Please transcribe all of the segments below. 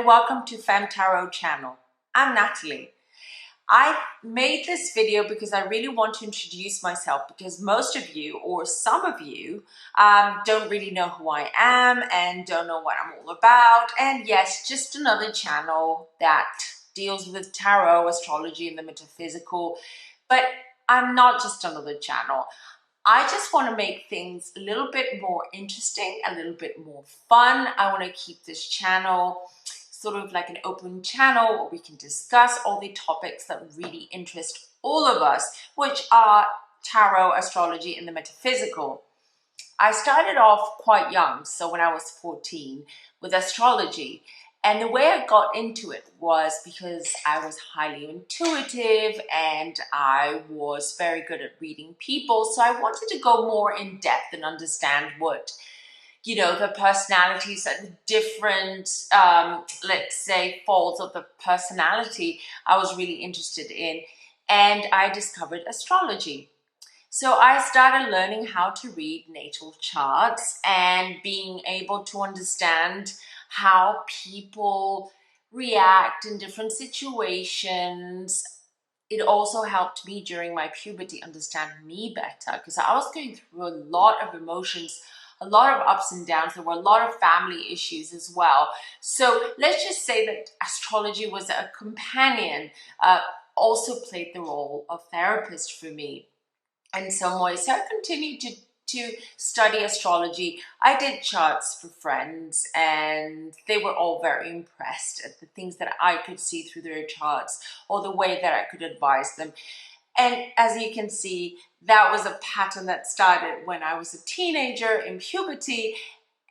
and welcome to Femme Tarot channel. I'm Natalie. I made this video because I really want to introduce myself because most of you, or some of you, don't really know who I am and don't know what I'm all about. And yes, just another channel that deals with tarot, astrology, and the metaphysical. But I'm not just another channel. I just want to make things a little bit more interesting, a little bit more fun. I want to keep this channel sort of like an open channel where we can discuss all the topics that really interest all of us, which are tarot, astrology, and the metaphysical. I started off quite young, so when I was 14, with astrology. And the way I got into it was because I was highly intuitive and I was very good at reading people. So I wanted to go more in depth and understand what, the personalities and the different, let's say, folds of the personality I was really interested in. And I discovered astrology. So I started learning how to read natal charts and being able to understand how people react in different situations. It also helped me during my puberty understand me better because I was going through a lot of emotions, a lot of ups and downs. There were a lot of family issues as well. So let's just say that astrology was a companion, also played the role of therapist for me in some ways. So I continued to study astrology. I did charts for friends and they were all very impressed at the things that I could see through their charts or the way that I could advise them. And as you can see, that was a pattern that started when I was a teenager in puberty,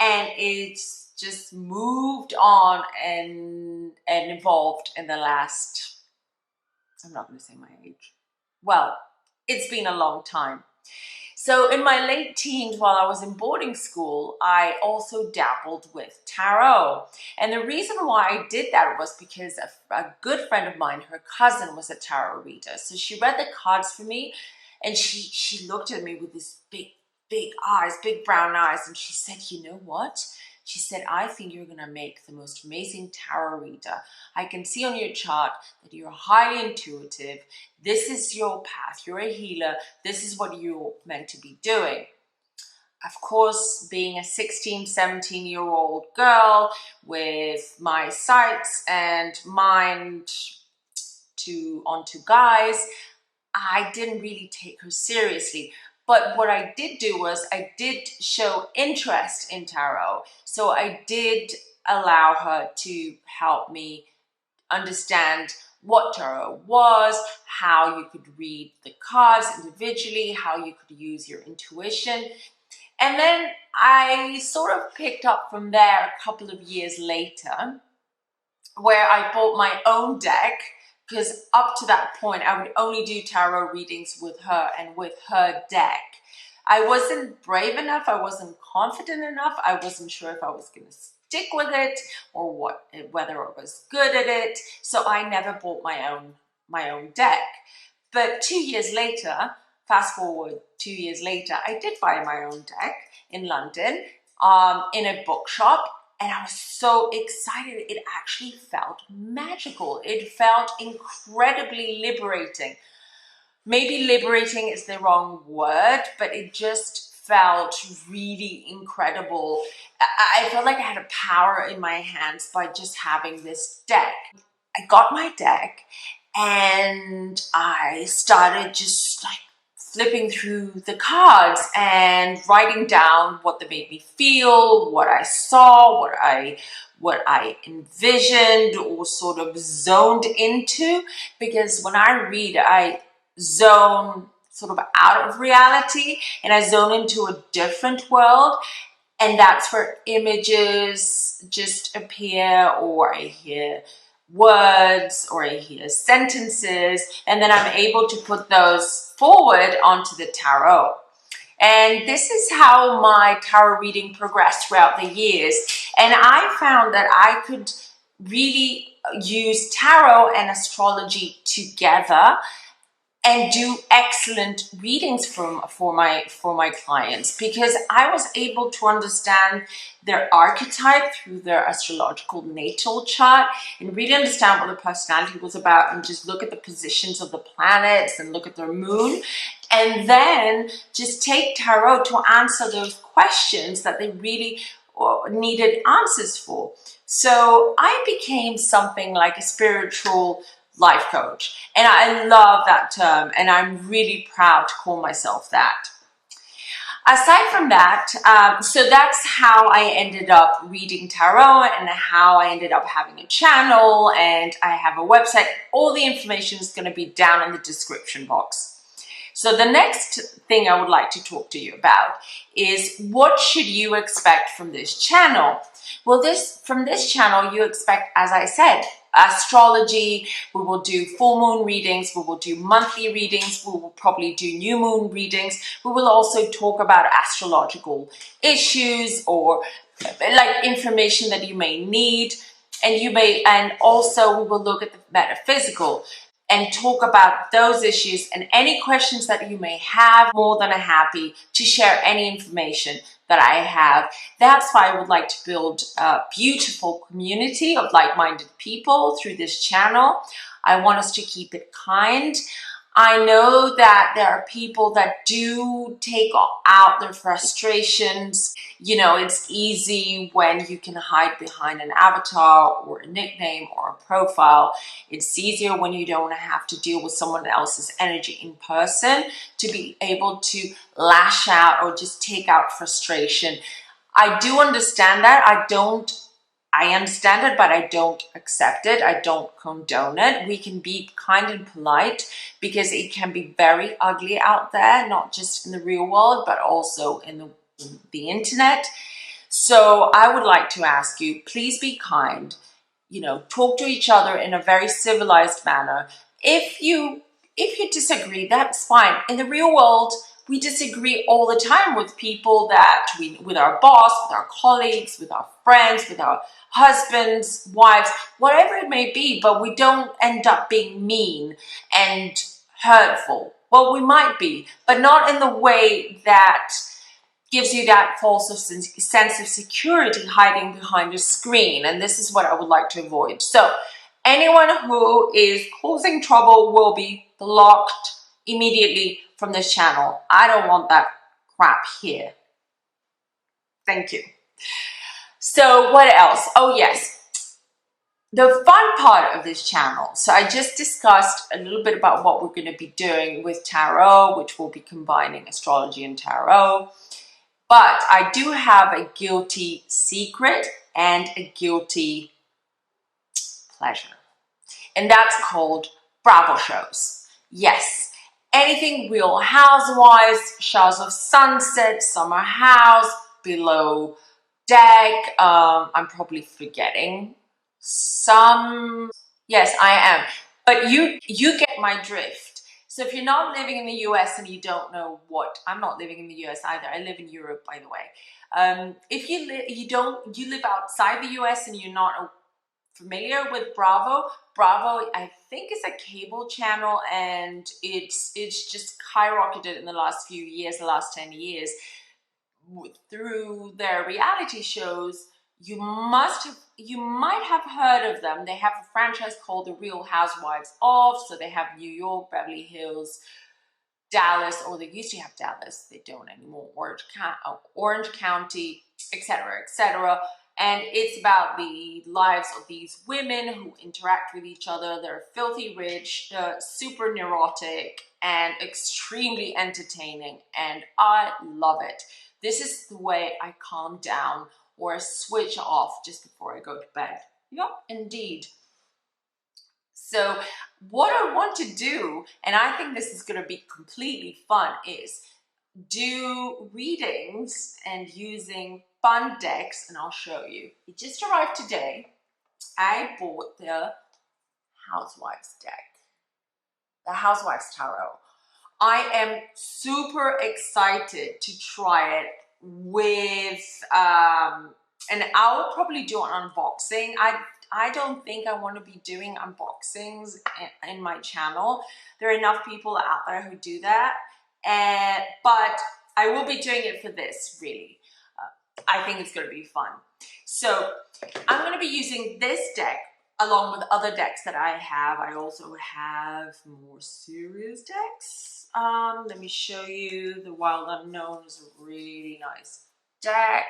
and it's just moved on and evolved in the last, I'm not going to say my age. Well, it's been a long time. So in my late teens, while I was in boarding school, I also dabbled with tarot. And the reason why I did that was because a good friend of mine, her cousin, was a tarot reader. So she read the cards for me and she looked at me with these big eyes, big brown eyes. And she said, you know what? She said, I think you're going to make the most amazing tarot reader. I can see on your chart that you're highly intuitive. This is your path. You're a healer. This is what you're meant to be doing. Of course, being a 16, 17-year-old girl with my sights and mind onto guys, I didn't really take her seriously. But what I did do was I did show interest in tarot. So I did allow her to help me understand what tarot was, how you could read the cards individually, how you could use your intuition. And then I sort of picked up from there a couple of years later, where I bought my own deck, because up to that point, I would only do tarot readings with her and with her deck. I wasn't brave enough. I wasn't confident enough. I wasn't sure if I was going to stick with it or whether I was good at it. So I never bought my own deck. But 2 years later, fast forward 2 years later, I did buy my own deck in London, in a bookshop. And I was so excited. It actually felt magical. It felt incredibly liberating. Maybe liberating is the wrong word, but it just felt really incredible. I felt like I had a power in my hands by just having this deck. I got my deck and I started just like flipping through the cards and writing down what they made me feel, what I saw, what I envisioned or sort of zoned into. Because when I read, I zone sort of out of reality and I zone into a different world. And that's where images just appear, or I hear words, or I hear sentences, and then I'm able to put those forward onto the tarot. And this is how my tarot reading progressed throughout the years. And I found that I could really use tarot and astrology together and do excellent readings for my clients, because I was able to understand their archetype through their astrological natal chart and really understand what their personality was about, and just look at the positions of the planets and look at their moon, and then just take tarot to answer those questions that they really needed answers for. So I became something like a spiritual life coach. And I love that term, and I'm really proud to call myself that. Aside from that, so that's how I ended up reading tarot, and how I ended up having a channel, and I have a website. All the information is going to be down in the description box. So the next thing I would like to talk to you about is, what should you expect from this channel? Well, from this channel, you expect, as I said, astrology. We will do full moon readings. We will do monthly readings. We will probably do new moon readings. We will also talk about astrological issues, or like information that you may need. And also we will look at the metaphysical and talk about those issues and any questions that you may have. More than happy to share any information that I have. That's why I would like to build a beautiful community of like-minded people through this channel. I want us to keep it kind. I know that there are people that do take out their frustrations. You know, it's easy when you can hide behind an avatar or a nickname or a profile. It's easier when you don't have to deal with someone else's energy in person to be able to lash out or just take out frustration. I do understand that. I understand it, but I don't accept it. I don't condone it. We can be kind and polite, because it can be very ugly out there, not just in the real world, but also in the internet. So I would like to ask you, please be kind. You know, talk to each other in a very civilized manner. If you disagree, that's fine. In the real world, we disagree all the time with people with our boss, with our colleagues, with our friends, with our husbands, wives, whatever it may be, but we don't end up being mean and hurtful. Well, we might be, but not in the way that gives you that false sense of security hiding behind a screen. And this is what I would like to avoid. So anyone who is causing trouble will be blocked immediately from this channel. I don't want that crap here. Thank you. So what else? Oh yes, the fun part of this channel. So I just discussed a little bit about what we're going to be doing with tarot, which will be combining astrology and tarot. But I do have a guilty secret and a guilty pleasure. And that's called Bravo shows. Yes, anything Real Housewives, Showers of Sunset, Summer House, Below Deck. I'm probably forgetting some. Yes, I am. But you get my drift. So if you're not living in the US and you don't know what, I'm not living in the US either. I live in Europe, by the way. If you live outside the US and you're not familiar with Bravo, I think is a cable channel, and it's just skyrocketed in the last few years, the last 10 years. Through their reality shows, you might have heard of them. They have a franchise called The Real Housewives of, so they have New York, Beverly Hills, Dallas, or they used to have Dallas, they don't anymore, Orange County, etc., etc. And it's about the lives of these women who interact with each other. They're filthy rich, super neurotic, and extremely entertaining, and I love it. This is the way I calm down or switch off just before I go to bed. Yep, indeed. So what I want to do, and I think this is going to be completely fun, is do readings and using fun decks, and I'll show you. It just arrived today. I bought the Housewives deck, the Housewives Tarot. I am super excited to try it with, and I'll probably do an unboxing. I don't think I want to be doing unboxings in my channel. There are enough people out there who do that, but I will be doing it for this, really. I think it's going to be fun. So I'm going to be using this deck along with other decks that I have. I also have more serious decks. Let me show you. The Wild Unknown is a really nice deck.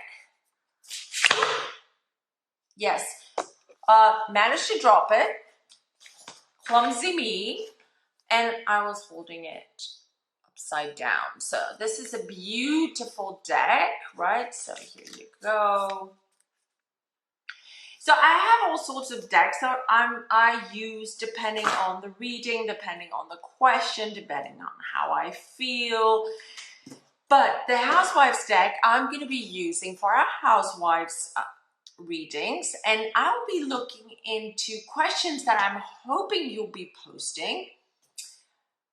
Yes, managed to drop it. Clumsy me. And I was holding it upside down. So this is a beautiful deck, right? So here you go. So I have all sorts of decks that I use depending on the reading, depending on the question, depending on how I feel. But the Housewives deck I'm going to be using for our Housewives readings, and I'll be looking into questions that I'm hoping you'll be posting.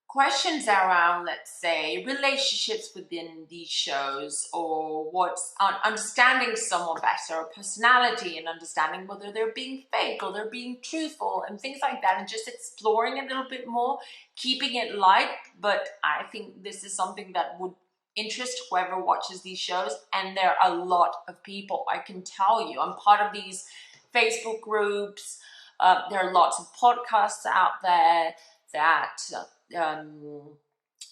Questions around, let's say, relationships within these shows, or what's understanding someone better, or personality, and understanding whether they're being fake or they're being truthful, and things like that, and just exploring a little bit more, keeping it light. But I think this is something that would interest whoever watches these shows, and there are a lot of people, I can tell you. I'm part of these Facebook groups. There are lots of podcasts out there that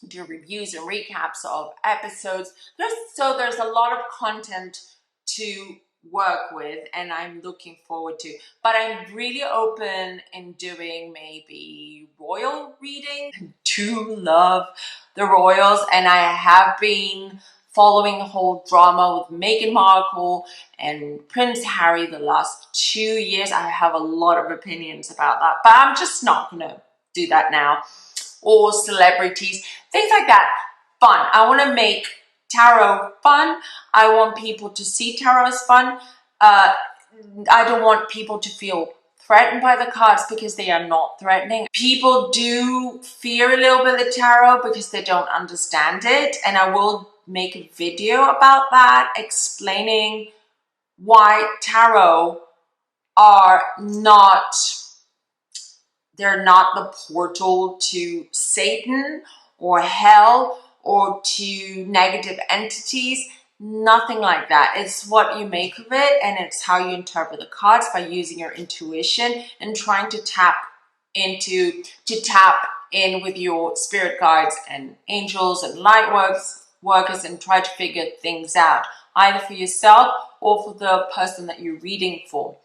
do reviews and recaps of episodes. There's a lot of content to work with, and I'm looking forward to. But I'm really open in doing maybe royal reading. I do love the royals, and I have been following the whole drama with Meghan Markle and Prince Harry the last 2 years. I have a lot of opinions about that, but I'm just not gonna do that now. Or celebrities, things like that. Fun. I want to make tarot fun. I want people to see tarot as fun. I don't want people to feel threatened by the cards, because they are not threatening. People do fear a little bit of tarot because they don't understand it, and I will make a video about that, explaining why tarot are not, they're not the portal to Satan or hell or to negative entities. Nothing like that. It's what you make of it, and it's how you interpret the cards by using your intuition and trying to tap in with your spirit guides and angels and light workers, and try to figure things out, either for yourself or for the person that you're reading for.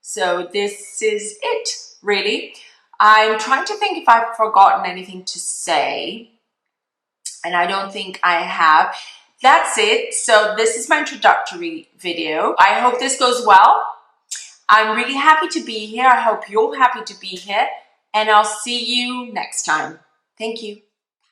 So this is it, really. I'm trying to think if I've forgotten anything to say, and I don't think I have. That's it. So this is my introductory video. I hope this goes well. I'm really happy to be here. I hope you're happy to be here, and I'll see you next time. Thank you.